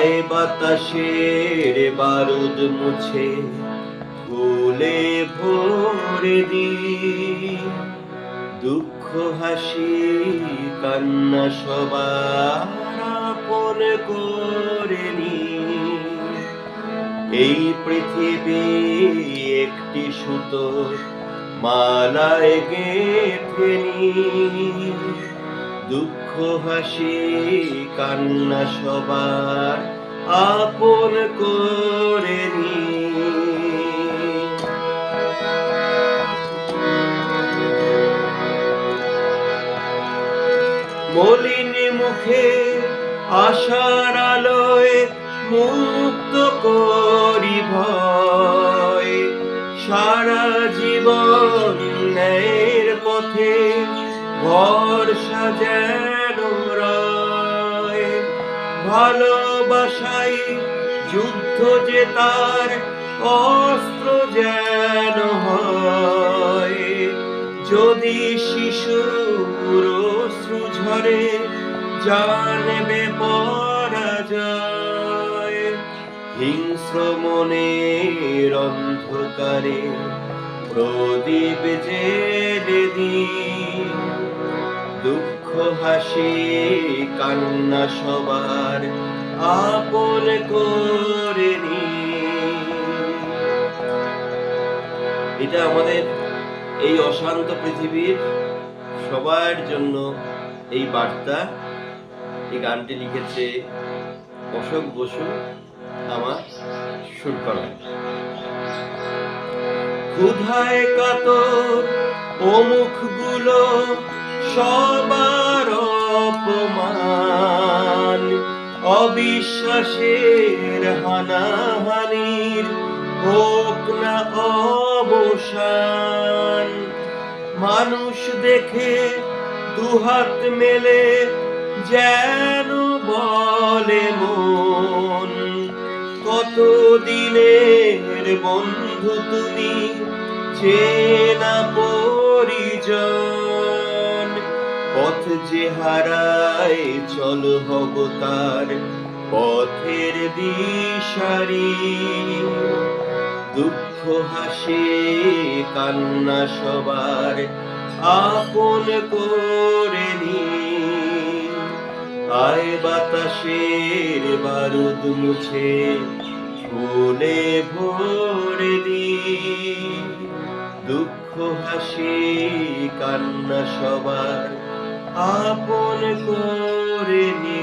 আয় বাতাসের বারুদ মুছে ফুলে ভরে দি, দুঃখ হাসি কান্না সবার আপন করে নি। এই পৃথিবী একটি সুতোর মালায় গেঁথে নি, দুঃখ হাসি কান্না সবার আপন করে নি। মলিন মুখে আশার আলোয় মুক্ত করি ভয়, সারা জীবন ন্যায়ের পথে ভরসা যেন রয়। ভালোবাসাই যুদ্ধ যে তার অস্ত্র যেন হয়, যদি শিশুর অশ্রু ঝরে জানবে পরাজয়। হিংস্র মনের অন্ধকারে প্রদীপ জেলে দি, দুঃখ হাসি কান্না সবার আপন করে নি। এটা আমাদের এই অশান্ত পৃথিবীর সবার জন্য এই বার্তা। এই গানটি লিখেছে অশোক বসু, আমার সুর করা। ক্ষুধায় কাতর ও মুখগুলো সবার অপমান, অবিশ্বাসের হানাহানির হোক না অবসান। মানুষ দেখে দুহাত মেলে যেন বলে মন, কতদিনের বন্ধু তুমি চেনা পরিজন। পথ যে হারায় চল হব তার পথের দিশারি, দুঃখ হাসি কান্না সবার আপন করে নি। আয় বাতাসের বারুদ মুছে ফুলে ভরে দি, দুঃখ হাসি কান্না সবার আপন করে নি।